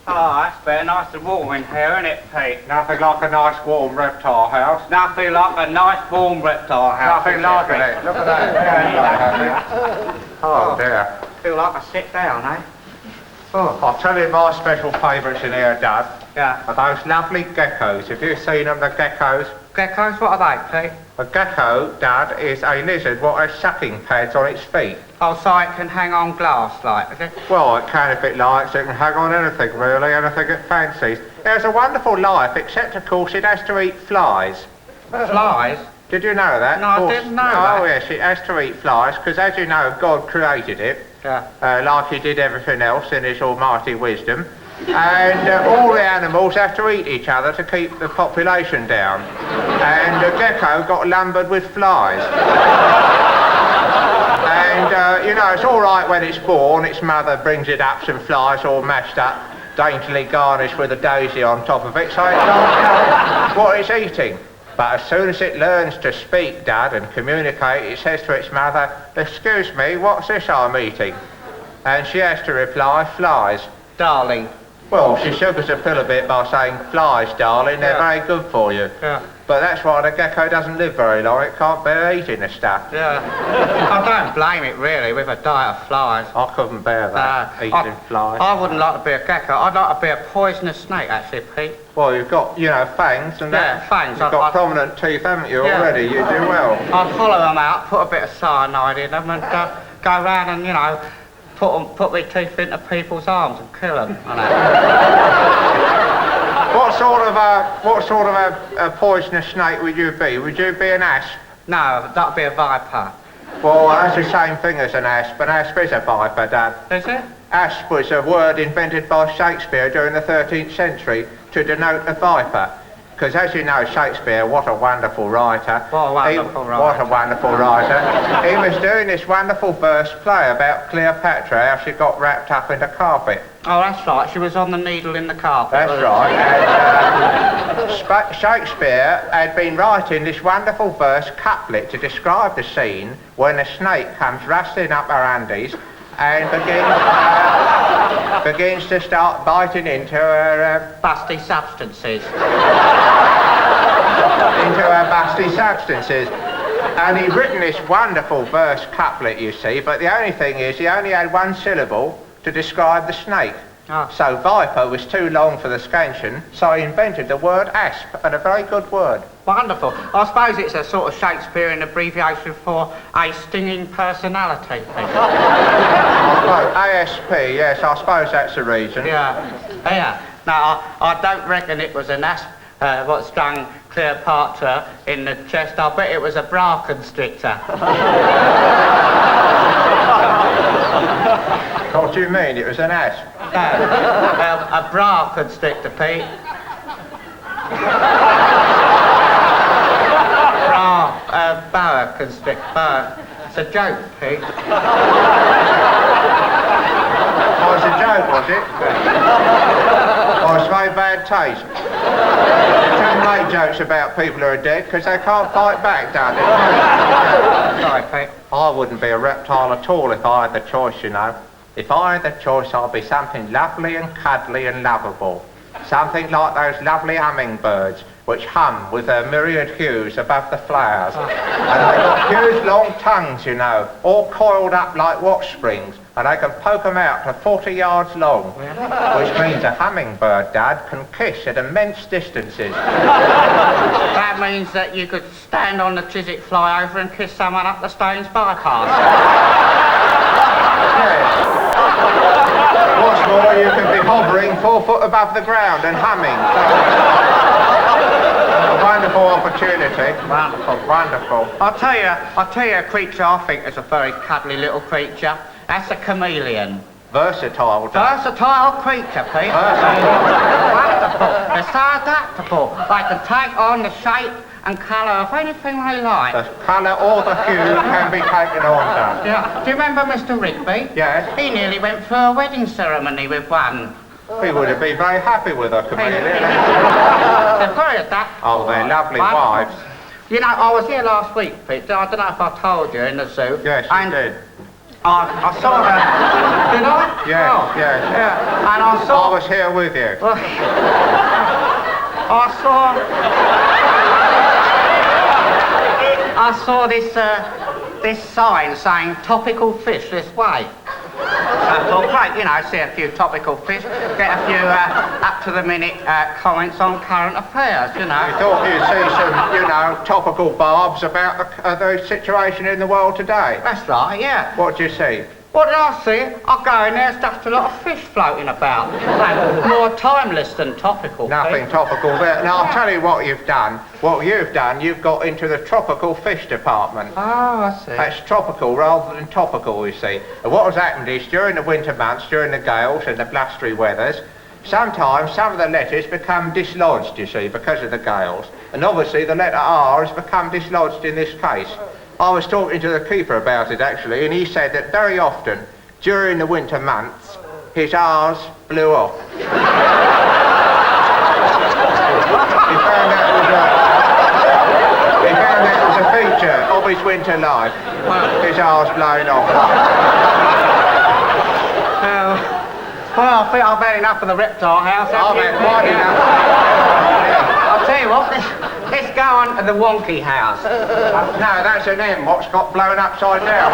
Oh, that's better. Nice and warm in here, isn't it, Pete? Nothing like a nice warm reptile house. Nothing like a nice warm reptile house. Nothing like it. Look at that. Oh dear. Feel like I sit down, eh? Oh, I'll tell you my special favourites in here, Dad. Yeah. Are those lovely geckos. Have you seen them, the geckos? Geckos, what are they, Pete? A gecko, Dad, is a lizard what has sucking pads on its feet. Oh, so it can hang on glass, like, is it? Well, it can if it likes. It can hang on anything, really, anything it fancies. It has a wonderful life, except, of course, it has to eat flies. Flies? Did you know that? No, I didn't know that. Oh, yes, it has to eat flies, because, as you know, God created it. Yeah. Like he did everything else in his almighty wisdom. And all the animals have to eat each other to keep the population down. And the gecko got lumbered with flies. And, you know, it's all right when it's born. Its mother brings it up some flies all mashed up, daintily garnished with a daisy on top of it, so it can't know what it's eating. But as soon as it learns to speak, Dad, and communicate, it says to its mother, "Excuse me, what's this I'm eating?" And she has to reply, "Flies." Darling. Well, she sugars a pill a bit by saying, "Flies, darling, they're very good for you." Yeah. But that's why the gecko doesn't live very long. It can't bear eating the stuff. Yeah. I don't blame it, really, with a diet of flies. I couldn't bear that, eating flies. I wouldn't like to be a gecko. I'd like to be a poisonous snake, actually, Pete. Well, you've got, you know, fangs and that. Yeah, fangs. You've got prominent teeth, haven't you, Yeah. already? You do well. I'd hollow them out, put a bit of cyanide in them and go round and, you know, put my teeth into people's arms and kill them. What sort of a poisonous snake would you be? Would you be an asp? No, that'd be a viper. Well, that's the same thing as an asp. An asp is a viper, Dad. Is it? Asp was a word invented by Shakespeare during the 13th century to denote a viper. Because as you know, Shakespeare, what a wonderful writer. What a wonderful writer. What a wonderful writer. He was doing this wonderful verse play about Cleopatra, how she got wrapped up in the carpet. Oh, that's right. She was on the needle in the carpet. That's right. And, Shakespeare had been writing this wonderful verse couplet to describe the scene when a snake comes rustling up her undies and begins to start biting into her... busty substances. into her busty substances. And he'd written this wonderful verse couplet, you see, but the only thing is he only had one syllable to describe the snake. Oh. So viper was too long for the scansion, so he invented the word asp, and a very good word. Wonderful. I suppose it's a sort of Shakespearean abbreviation for a stinging personality. Oh, ASP, yes, I suppose that's the reason. Yeah. Yeah. Now, I don't reckon it was an asp what stung Cleopatra in the chest. I bet it was a bra constrictor. What do you mean? It was an asp? A bra constrictor, Pete. Boa constrictor. It's a joke, Pete. Oh, it's a joke, was it? Oh, it's very bad taste. You shouldn't make jokes about people who are dead, because they can't fight back, darling. Sorry, Pete. I wouldn't be a reptile at all if I had the choice, you know. If I had the choice, I'd be something lovely and cuddly and lovable. Something like those lovely hummingbirds which hum with their myriad hues above the flowers. And they've got huge long tongues, you know, all coiled up like watch springs, and they can poke them out to 40 yards long, which means a hummingbird, Dad, can kiss at immense distances. That means that you could stand on the Chiswick flyover and kiss someone up the Staines bypass. Yes. What's more, you can be hovering 4 foot above the ground and humming. A wonderful opportunity. Wonderful. Wonderful. I'll tell you a creature I think is a very cuddly little creature. That's a chameleon. Versatile. Versatile creature, Pete. Wonderful. They're so adaptable. They can take on the shape and colour of anything they like. The colour or the hue can be taken on, Dad. Yeah. Do you remember Mr. Rigby? Yes. He nearly went through a wedding ceremony with one. We would have been very happy with a chameleon. They're very adaptable. Oh, they're lovely wives. You know, I was here last week, Pete. I don't know if I told you, in the zoo. Yes, you did. I saw the... Did I? Yeah, Oh, yeah. Yeah, and I I saw... was here with you. I saw this sign saying topical fish this way. I thought, great, see a few topical fish, get a few up-to-the-minute comments on current affairs, You thought you'd see some, topical barbs about the situation in the world today. That's right, yeah. What did you see? What did I see? I go in there, there's just a lot of fish floating about. More timeless than topical. Nothing fish. topical there. Now, I'll tell you what you've done. What you've done, you've got into the tropical fish department. Oh, I see. That's tropical rather than topical, you see. And what has happened is, during the winter months, during the gales and the blustery weathers, sometimes some of the letters become dislodged, you see, because of the gales. And obviously the letter R has become dislodged in this case. I was talking to the keeper about it, actually, and he said that very often, during the winter months, his R's blew off. He found that was a feature of his winter life. His R's blowing off. Well, I think I've had enough of the reptile house. I've had quite enough. I'll tell you what, let's go on to the wonky house. No, that's an M. What's got blown upside down?